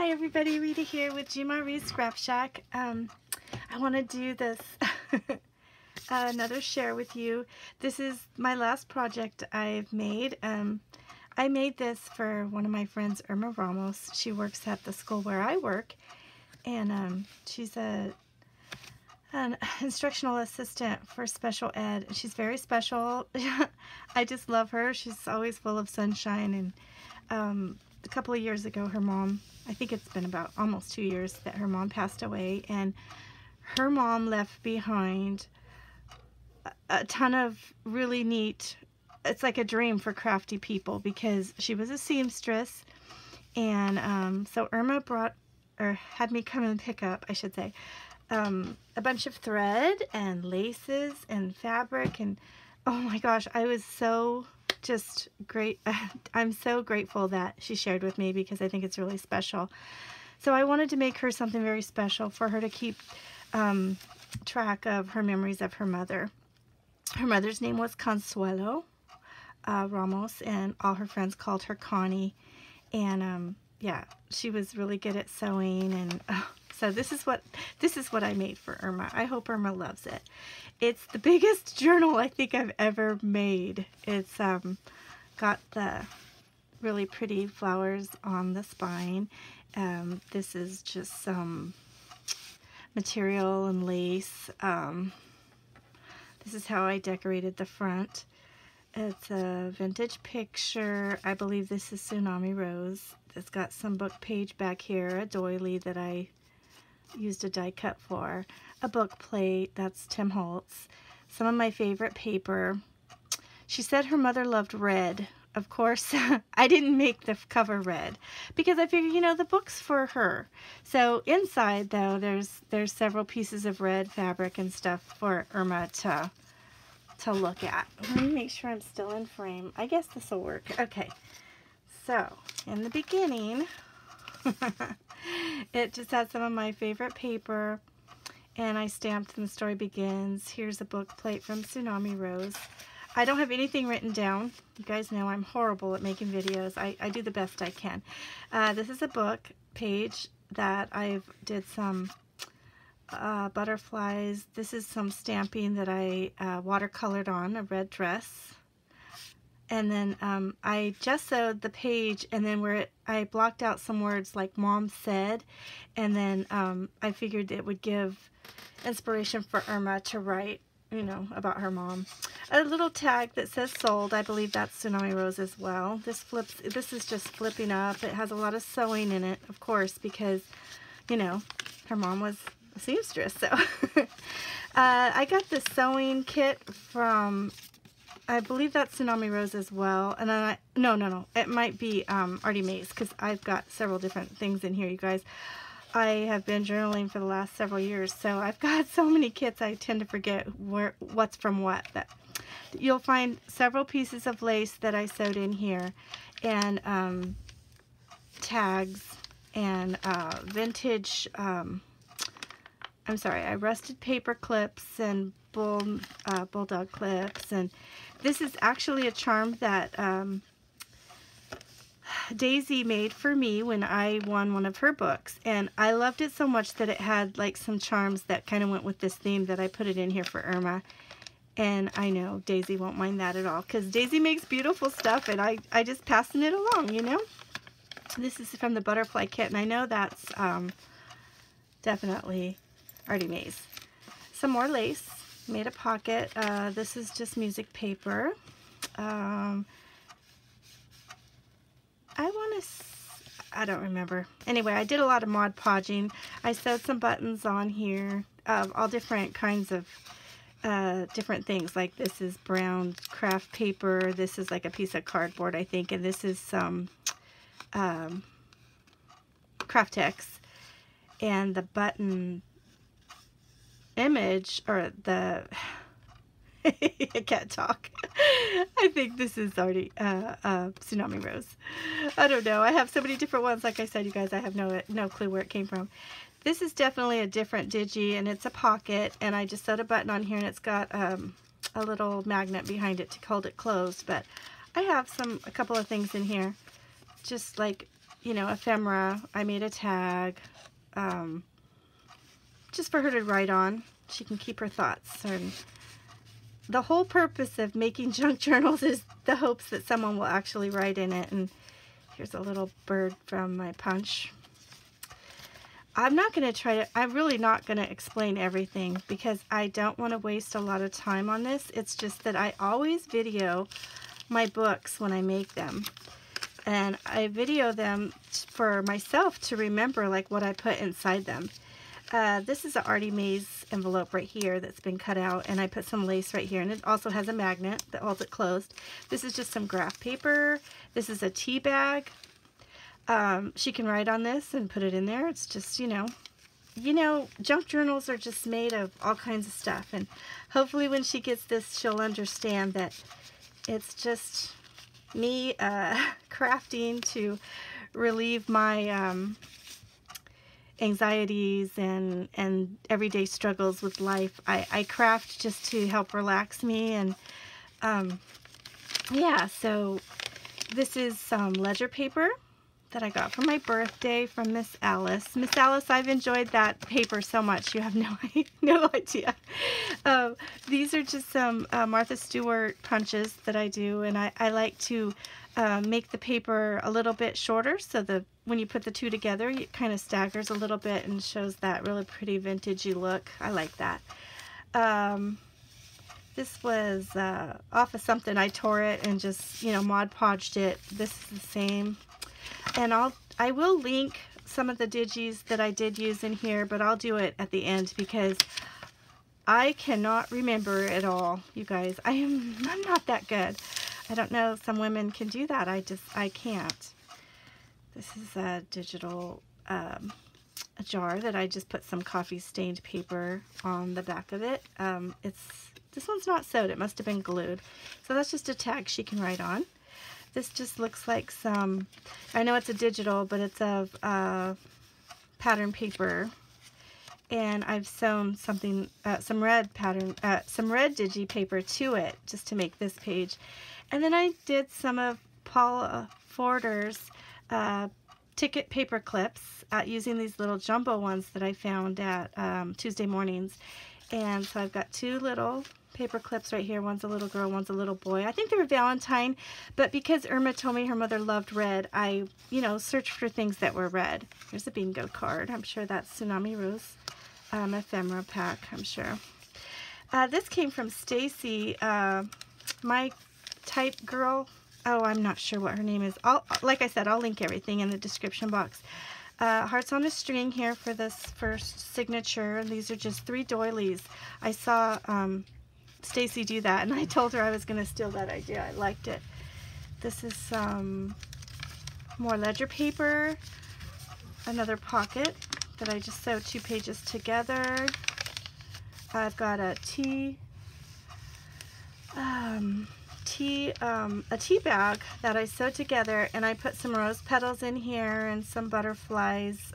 Hi everybody, Rita here with GmaReezScrapShack. I want to do this another share with you. This is my last project I've made. I made this for one of my friends, Irma Ramos. She works at the school where I work, and she's an instructional assistant for special ed. She's very special. I just love her. She's always full of sunshine, and a couple of years ago her mom, I think it's been about almost 2 years that her mom passed away, and her mom left behind a ton of really neat, it's like a dream for crafty people, because she was a seamstress. And so Irma had me come and pick up, I should say, a bunch of thread and laces and fabric, and oh my gosh, I was so just great. I'm so grateful that she shared with me, because I think it's really special. So I wanted to make her something very special for her to keep track of her memories of her mother. Her mother's name was Consuelo Ramos, and all her friends called her Connie. And yeah, she was really good at sewing, and so this is what I made for Irma. I hope Irma loves it. It's the biggest journal I think I've ever made. It's got the really pretty flowers on the spine. This is just some material and lace. This is how I decorated the front. It's a vintage picture. I believe this is Tsunami Rose. It's got some book page back here, a doily that I used a die cut for, a book plate, that's Tim Holtz, some of my favorite paper. She said her mother loved red. Of course, I didn't make the cover red, because I figured, you know, the book's for her. So inside, though, there's several pieces of red fabric and stuff for Irma to look at. Let me make sure I'm still in frame. I guess this will work. Okay, so in the beginning, it just has some of my favorite paper, and I stamped "And the Story Begins." Here's a book plate from Tsunami Rose. I don't have anything written down. You guys know I'm horrible at making videos. I do the best I can. This is a book page that I've did some butterflies. This is some stamping that I watercolored on a red dress. And then I just sewed the page, and then I blocked out some words like "Mom said," and then I figured it would give inspiration for Irma to write, you know, about her mom. A little tag that says "Sold." I believe that's Tsunami Rose as well. This is just flipping up. It has a lot of sewing in it, of course, because, you know, her mom was a seamstress. So I got the sewing kit from, I believe that's Tsunami Rose as well. And then no, it might be Artie Mae's, because I've got several different things in here, you guys. I have been journaling for the last several years, so I've got so many kits I tend to forget what's from what. But you'll find several pieces of lace that I sewed in here, and tags, and vintage, I rusted paper clips and bulldog clips. And this is actually a charm that Daisy made for me when I won one of her books, and I loved it so much that it had like some charms that kind of went with this theme, that I put it in here for Irma. And I know Daisy won't mind that at all, because Daisy makes beautiful stuff, and I just passing it along, you know. This is from the butterfly kit, and I know that's definitely Artie Mae's. Some more lace, made a pocket. This is just music paper. I don't remember. Anyway, I did a lot of Mod Podging. I sewed some buttons on here of all different kinds of different things. Like this is brown craft paper. This is like a piece of cardboard, I think. And this is some Craftex. And the button image, or the... I can't talk. I think this is already Tsunami Rose. I don't know. I have so many different ones. Like I said, you guys, I have no clue where it came from. This is definitely a different digi, and it's a pocket, and I just sewed a button on here, and it's got a little magnet behind it to hold it closed. But I have a couple of things in here, just like you know, ephemera. I made a tag just for her to write on. She can keep her thoughts. And the whole purpose of making junk journals is the hopes that someone will actually write in it. And here's a little bird from my punch. I'm really not going to explain everything because I don't want to waste a lot of time on this. It's just that I always video my books when I make them. And I video them for myself to remember like what I put inside them. This is an Artie Mays envelope right here that's been cut out, and I put some lace right here, and it also has a magnet that holds it closed. This is just some graph paper. This is a tea bag. She can write on this and put it in there. It's just, you know, junk journals are just made of all kinds of stuff, and hopefully when she gets this, she'll understand that it's just me crafting to relieve my anxieties and everyday struggles with life. I craft just to help relax me, and yeah, so this is some ledger paper that I got for my birthday from Miss Alice. Miss Alice, I've enjoyed that paper so much. You have no idea. These are just some Martha Stewart punches that I do, and I like to make the paper a little bit shorter so when you put the two together, it kind of staggers a little bit and shows that really pretty vintagey look. I like that. This was off of something. I tore it and just, you know, Mod Podged it. This is the same. And I will link some of the digis that I did use in here, but I'll do it at the end because I cannot remember it all, you guys. I'm not that good. I don't know, some women can do that. I can't. This is a digital a jar that I just put some coffee stained paper on the back of it. This one's not sewed, it must have been glued. So that's just a tag she can write on. This just looks like some, I know it's a digital, but it's of pattern paper. And I've sewn something, some red digi paper to it just to make this page. And then I did some of Paula Forder's ticket paper clips using these little jumbo ones that I found at Tuesday Mornings. And so I've got two little paper clips right here. One's a little girl, one's a little boy. I think they were Valentine, but because Irma told me her mother loved red, I, you know, searched for things that were red. Here's a bingo card. I'm sure that's Tsunami Rose ephemera pack, I'm sure. This came from Stacy, my type girl. Oh, I'm not sure what her name is. Like I said, I'll link everything in the description box. Hearts on a string here for this first signature. These are just 3 doilies. I saw Stacy do that, and I told her I was going to steal that idea. I liked it. This is some more ledger paper, another pocket that I just sewed 2 pages together. I've got a tea bag that I sewed together, and I put some rose petals in here and some butterflies,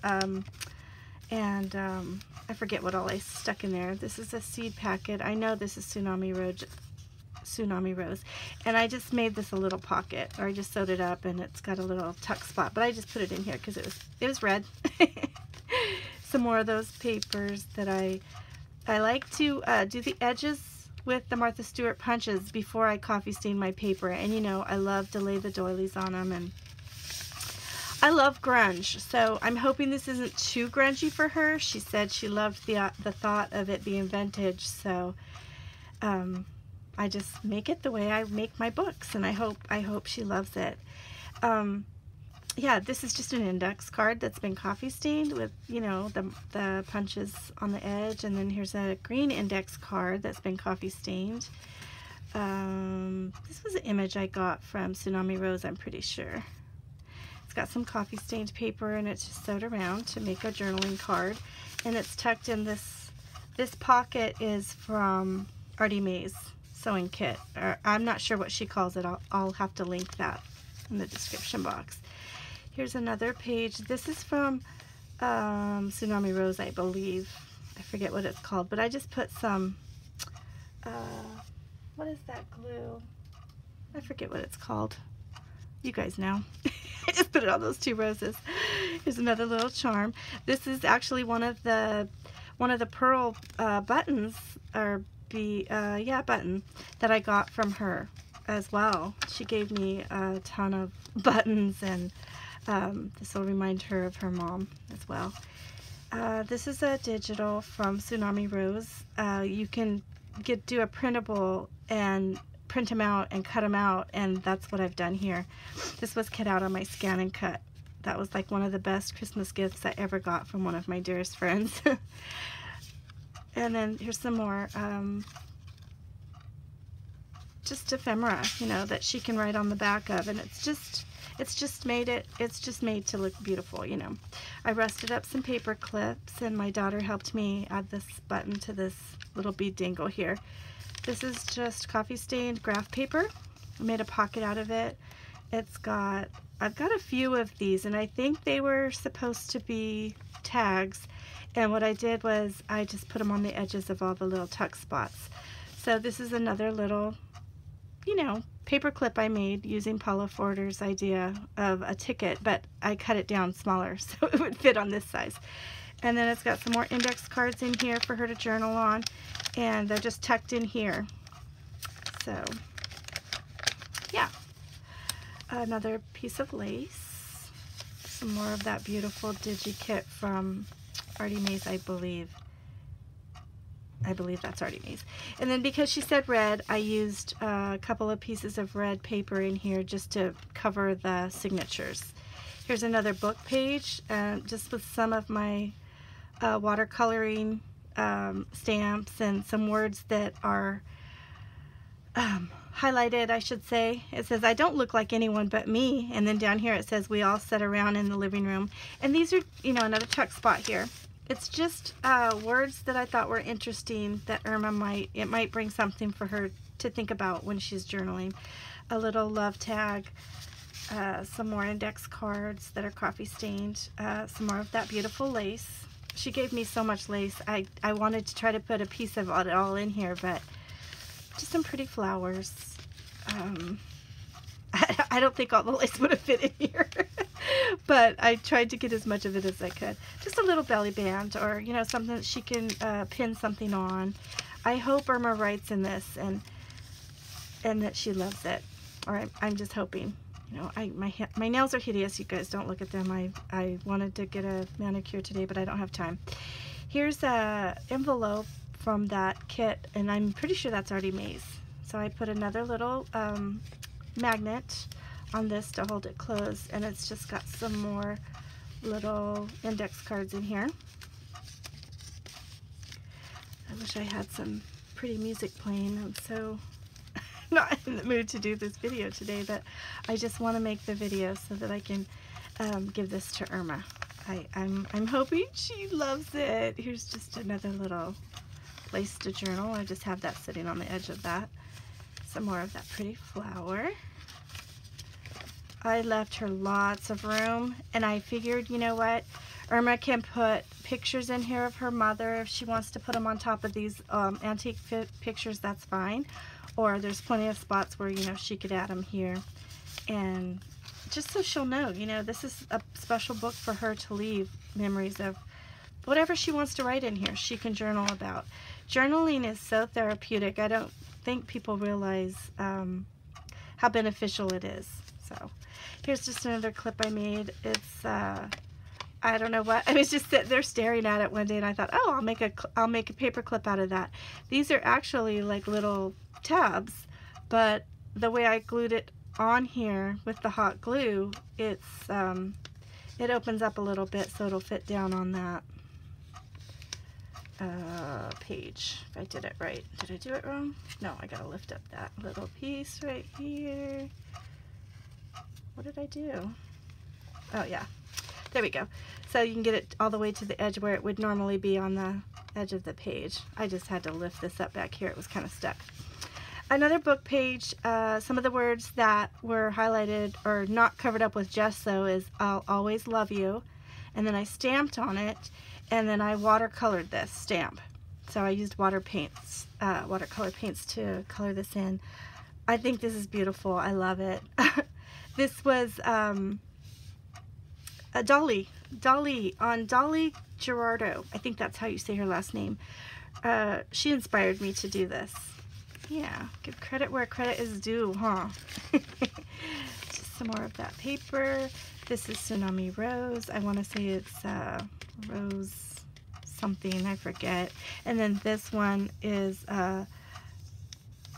I forget what all I stuck in there. This is a seed packet. I know this is Tsunami Rose, and I just made this a little pocket, or I just sewed it up, and it's got a little tuck spot, but I just put it in here because it was red. Some more of those papers that I like to do the edges with the Martha Stewart punches before I coffee stain my paper, and you know I love to lay the doilies on them, and I love grunge, so I'm hoping this isn't too grungy for her. She said she loved the thought of it being vintage, so I just make it the way I make my books, and I hope she loves it. Yeah, this is just an index card that's been coffee stained with, you know, the punches on the edge, and then here's a green index card that's been coffee stained. This was an image I got from Tsunami Rose, I'm pretty sure. It's got some coffee stained paper, and it's just sewed around to make a journaling card, and it's tucked in this pocket is from Artie Mays sewing kit, or I'm not sure what she calls it. I'll have to link that in the description box. Here's another page. This is from Tsunami Rose, I believe. I forget what it's called, but I just put some what is that glue? I forget what it's called. You guys know. I just put it on those 2 roses. Here's another little charm. This is actually one of the pearl buttons, or button that I got from her as well. She gave me a ton of buttons, and this will remind her of her mom as well. This is a digital from Tsunami Rose. You can do a printable and print them out and cut them out, and that's what I've done here. This was cut out on my Scan and Cut. That was like one of the best Christmas gifts I ever got from one of my dearest friends. And then here's some more just ephemera, you know, that she can write on the back of, and it's just made to look beautiful, you know. I rusted up some paper clips, and my daughter helped me add this button to this little bead dangle here. This is just coffee stained graph paper. I made a pocket out of it. I've got a few of these, and I think they were supposed to be tags, and what I did was I just put them on the edges of all the little tuck spots. So this is another little, you know, paper clip I made using Paula Forder's idea of a ticket, but I cut it down smaller so it would fit on this size. And then it's got some more index cards in here for her to journal on, and they're just tucked in here. So yeah, another piece of lace, some more of that beautiful digi kit from Artie Mays, I believe that's Artie Mays. And then because she said red, I used a couple of pieces of red paper in here just to cover the signatures. Here's another book page, just with some of my watercoloring stamps and some words that are highlighted, I should say. It says, "I don't look like anyone but me," and then down here it says, "We all sat around in the living room." And these are, you know, another tuck spot here. It's just words that I thought were interesting that Irma might bring something for her to think about when she's journaling. A little love tag, some more index cards that are coffee stained, some more of that beautiful lace. She gave me so much lace. I wanted to try to put a piece of it all in here, but just some pretty flowers. I don't think all the lace would have fit in here, but I tried to get as much of it as I could. Just a little belly band, or, you know, something that she can pin something on. I hope Irma writes in this and that she loves it, or I'm just hoping. You know, my nails are hideous, you guys. Don't look at them. I wanted to get a manicure today, but I don't have time. Here's a envelope from that kit, and I'm pretty sure that's Artie Mays. So I put another little magnet on this to hold it closed, and it's just got some more little index cards in here. I wish I had some pretty music playing. I'm so not in the mood to do this video today, but I just want to make the video so that I can give this to Irma. I'm hoping she loves it. Here's just another little place to journal. I just have that sitting on the edge of that. Some more of that pretty flower. I left her lots of room, and I figured, you know what, Irma can put pictures in here of her mother. If she wants to put them on top of these antique pictures, that's fine. Or there's plenty of spots where, you know, she could add them here. And just so she'll know, you know, this is a special book for her to leave memories of whatever she wants to write in here. She can journal about. Journaling is so therapeutic. I don't think people realize how beneficial it is. So here's just another clip I made. It's I don't know what, I was just sitting there staring at it one day, and I thought, oh, I'll make a paper clip out of that. These are actually like little tabs, but the way I glued it on here with the hot glue, it's it opens up a little bit so it'll fit down on that page, if I did it right. Did I do it wrong? No, I gotta lift up that little piece right here. What did I do? Oh yeah, there we go. So you can get it all the way to the edge where it would normally be on the edge of the page. I just had to lift this up back here. It was kind of stuck. Another book page, some of the words that were highlighted or not covered up with gesso is "I'll always love you," and then I stamped on it, and then I watercolored this stamp. So I used watercolor paints to color this in. I think this is beautiful. I love it. This was Dolly Gerardo. I think that's how you say her last name. She inspired me to do this. Yeah, give credit where credit is due, huh? Just some more of that paper. This is Tsunami Rose. I want to say it's Rose something, I forget. And then this one is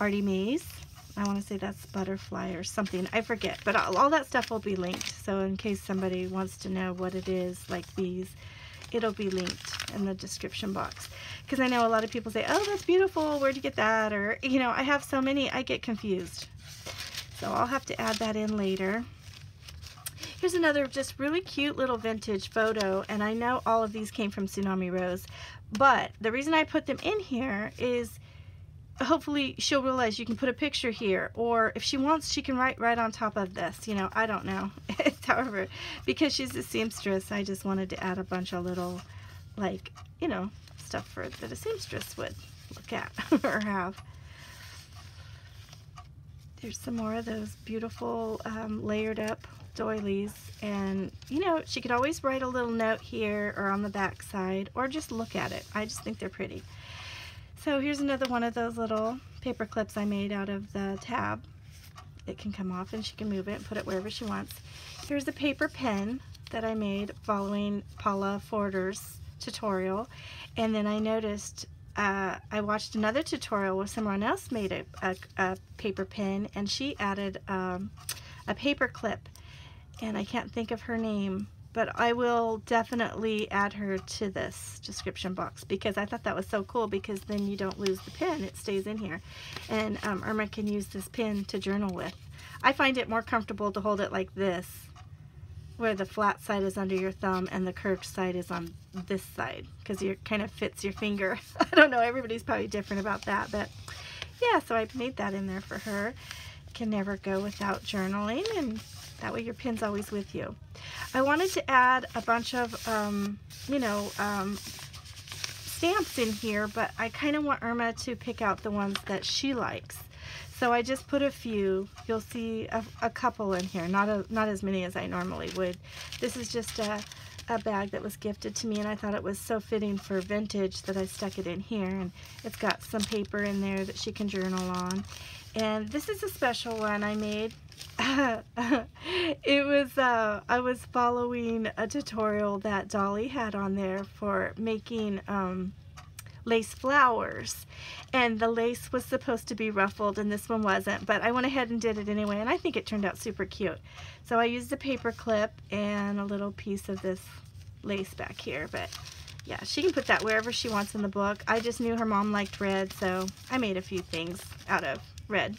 Artie Mays. I want to say that's Butterfly or something. I forget. But all that stuff will be linked. So in case somebody wants to know what it is, like these, it'll be linked in the description box. Because I know a lot of people say, oh, that's beautiful. Where'd you get that? Or, you know, I have so many, I get confused. So I'll have to add that in later. Here's another just really cute little vintage photo. And I know all of these came from Tsunami Rose. But the reason I put them in here is hopefully she'll realize you can put a picture here, or if she wants she can write right on top of this, you know, I don't know. However, because she's a seamstress, I just wanted to add a bunch of little, like, you know, stuff that a seamstress would look at or have. There's some more of those beautiful layered up doilies, and you know, she could always write a little note here or on the back side, or just look at it. I just think they're pretty. So here's another one of those little paper clips I made out of the tab. It can come off and she can move it and put it wherever she wants. Here's a paper pen that I made following Paula Forder's tutorial. And then I noticed, I watched another tutorial where someone else made a paper pen, and she added a paper clip. And I can't think of her name, but I will definitely add her to this description box because I thought that was so cool, because then you don't lose the pen, it stays in here. And Irma can use this pen to journal with. I find it more comfortable to hold it like this, where the flat side is under your thumb and the curved side is on this side, because it kind of fits your finger. I don't know, everybody's probably different about that, but yeah, so I made that in there for her. Can never go without journaling, and that way your pen's always with you. I wanted to add a bunch of, you know, stamps in here, but I kind of want Irma to pick out the ones that she likes. So I just put a few. You'll see a couple in here, not as many as I normally would. This is just a bag that was gifted to me, and I thought it was so fitting for vintage that I stuck it in here. And it's got some paper in there that she can journal on. And this is a special one I made. It was I was following a tutorial that Dolly had on there for making lace flowers, and the lace was supposed to be ruffled and this one wasn't, but I went ahead and did it anyway, and I think it turned out super cute. So I used a paper clip and a little piece of this lace back here, but yeah, she can put that wherever she wants in the book. I just knew her mom liked red, so I made a few things out of red.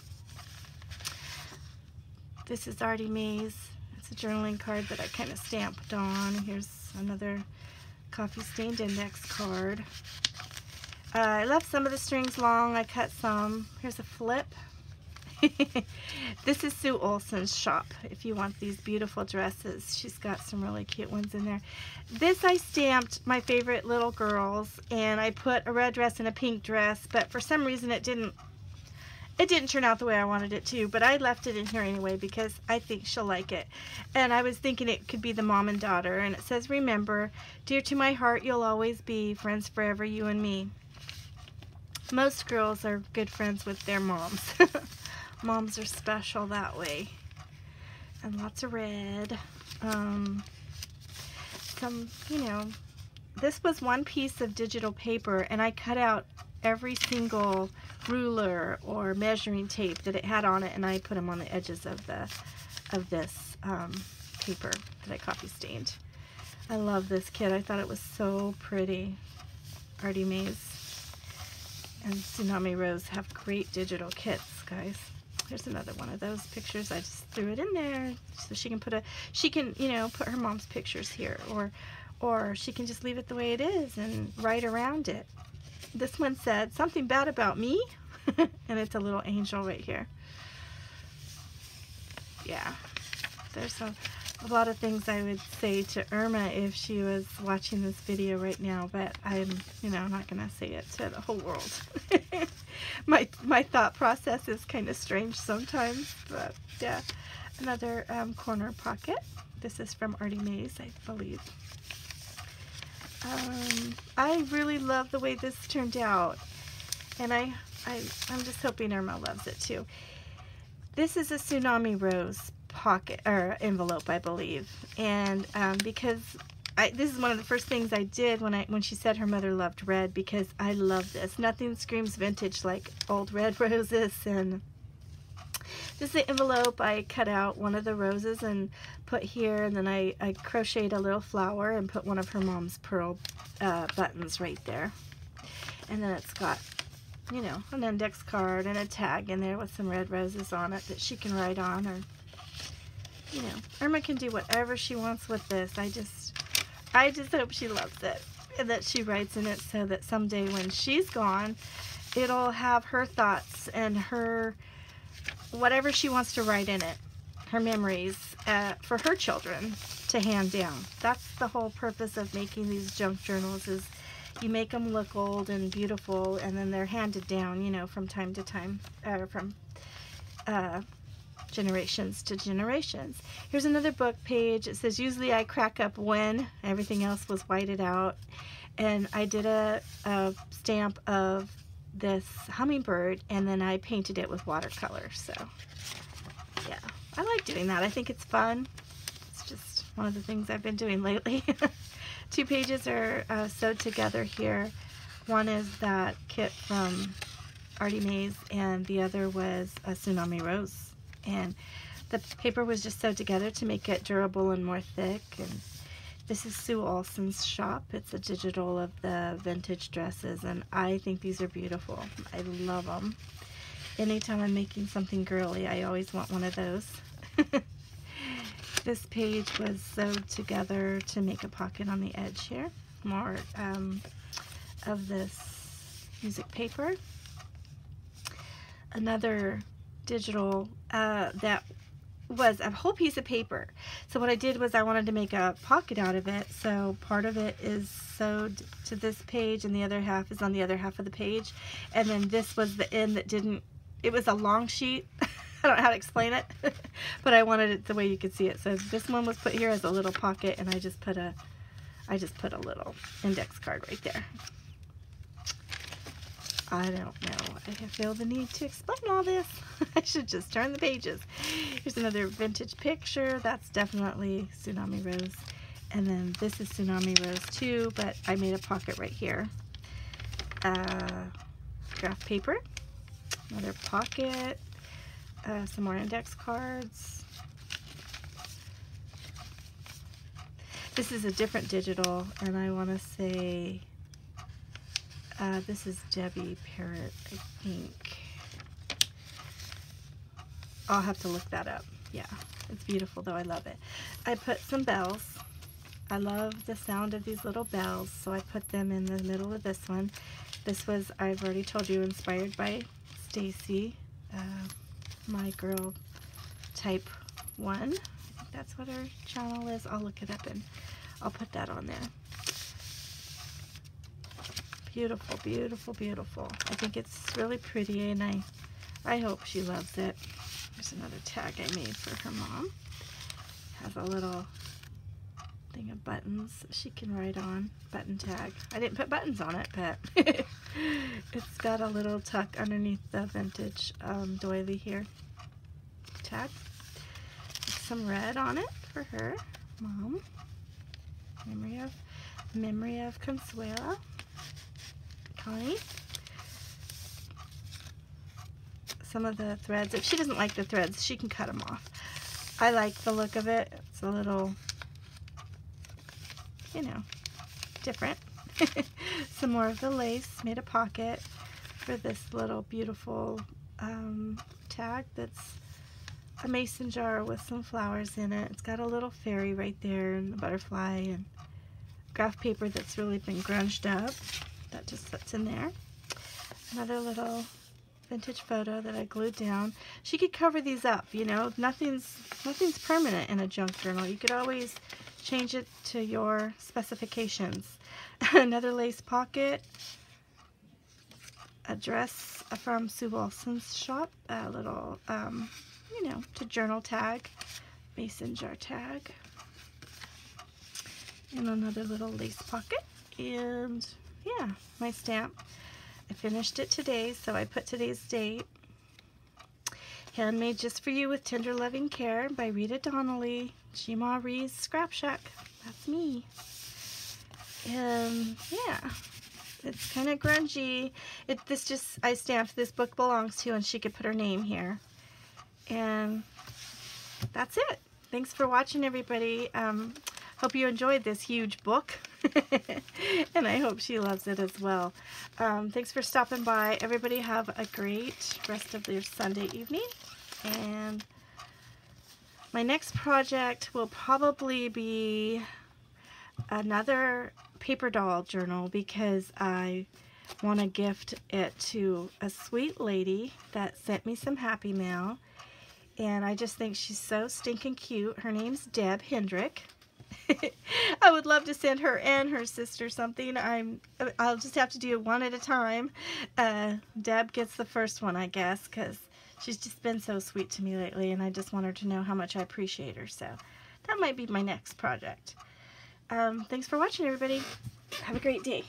This is Artie Mays. It's a journaling card that I kind of stamped on. Here's another coffee stained index card. I left some of the strings long. I cut some. Here's a flip. This is Sue Olson's shop if you want these beautiful dresses. She's got some really cute ones in there. This I stamped my favorite little girls, and I put a red dress and a pink dress, but for some reason it didn't turn out the way I wanted it to, but I left it in here anyway because I think she'll like it. And I was thinking it could be the mom and daughter, and it says, remember, dear to my heart, you'll always be, friends forever, you and me. Most girls are good friends with their moms. Moms are special that way. And lots of red. Some, you know, this was one piece of digital paper, and I cut out every single ruler or measuring tape that it had on it, and I put them on the edges of this paper that I coffee stained. I love this kit. I thought it was so pretty. Artie Mays and Tsunami Rose have great digital kits, guys. Here's another one of those pictures. I just threw it in there so she can you know, put her mom's pictures here, or she can just leave it the way it is and write around it. This one said something bad about me, and it's a little angel right here. Yeah, there's a lot of things I would say to Irma if she was watching this video right now, but I'm, you know, not gonna say it to the whole world. my thought process is kind of strange sometimes, but yeah. Another corner pocket This is from Artie Mays, I believe. I really love the way this turned out, and I'm just hoping Irma loves it too. This is a Tsunami Rose pocket or envelope, I believe, and because this is one of the first things I did when she said her mother loved red, because I love this. Nothing screams vintage like old red roses. And this is the envelope. I cut out one of the roses and put here, and then I crocheted a little flower and put one of her mom's pearl buttons right there. And then it's got, you know, an index card and a tag in there with some red roses on it that she can write on, or, you know, Irma can do whatever she wants with this. I just hope she loves it and that she writes in it, so that someday when she's gone, it'll have her thoughts and her whatever she wants to write in it, her memories for her children to hand down. That's the whole purpose of making these junk journals, is you make them look old and beautiful, and then they're handed down, you know, from time to time, from generations to generations. Here's another book page. It says, usually I crack up when everything else was whited out, and I did a stamp of this hummingbird, and then I painted it with watercolor. So yeah, I like doing that. I think it's fun. It's just one of the things I've been doing lately. Two pages are sewed together here. One is that kit from Artie Mays, and the other was a Tsunami Rose, and the paper was just sewed together to make it durable and more thick. And this is Sue Olson's shop. It's a digital of the vintage dresses, and I think these are beautiful. I love them. Anytime I'm making something girly, I always want one of those. This page was sewed together to make a pocket on the edge here. More of this music paper. Another digital that was a whole piece of paper. So what I did was I wanted to make a pocket out of it, so part of it is sewed to this page and the other half is on the other half of the page, and then this was the end that didn't, it was a long sheet. I don't know how to explain it, but I wanted it the way you could see it. So this one was put here as a little pocket, and I just put a little index card right there. I don't know. I feel the need to explain all this. I should just turn the pages. Here's another vintage picture. That's definitely Tsunami Rose. And then this is Tsunami Rose too, but I made a pocket right here. Graph paper. Another pocket. Some more index cards. This is a different digital, and I want to say this is Debbie Parrott, I think. I'll have to look that up. Yeah, it's beautiful though. I love it. I put some bells. I love the sound of these little bells, so I put them in the middle of this one. This was, I've already told you, inspired by Stacy, my girl type 1. I think that's what her channel is. I'll look it up and I'll put that on there. Beautiful, beautiful, beautiful. I think it's really pretty, and I hope she loves it. There's another tag I made for her mom. Has a little thing of buttons that she can write on. Button tag. I didn't put buttons on it, but it's got a little tuck underneath the vintage doily here. Tag. Some red on it for her mom. Memory of Consuela. Connie. Some of the threads, if she doesn't like the threads, she can cut them off. I like the look of it. It's a little, you know, different. Some more of the lace. Made a pocket for this little beautiful tag that's a mason jar with some flowers in it. It's got a little fairy right there and a butterfly, and graph paper that's really been grunged up. That just sits in there. Another little vintage photo that I glued down. She could cover these up, you know. Nothing's permanent in a junk journal. You could always change it to your specifications. Another lace pocket. A dress from Sue Olson's shop. A little, you know, to journal tag. Mason jar tag. And another little lace pocket. And yeah, my stamp. I finished it today, so I put today's date. Handmade just for you with tender loving care by Rita Donnelly. GmaReezScrapShack. That's me. And yeah, it's kind of grungy. I stamped "This book belongs to," and she could put her name here. And that's it. Thanks for watching, everybody. Hope you enjoyed this huge book. And I hope she loves it as well. Thanks for stopping by. Everybody have a great rest of your Sunday evening. And my next project will probably be another paper doll journal, because I want to gift it to a sweet lady that sent me some happy mail. And I just think she's so stinking cute. Her name's Deb Hendrick. I would love to send her and her sister something. I'll just have to do it one at a time. Deb gets the first one, I guess, because she's just been so sweet to me lately, and I just want her to know how much I appreciate her. So that might be my next project. Thanks for watching, everybody. Have a great day.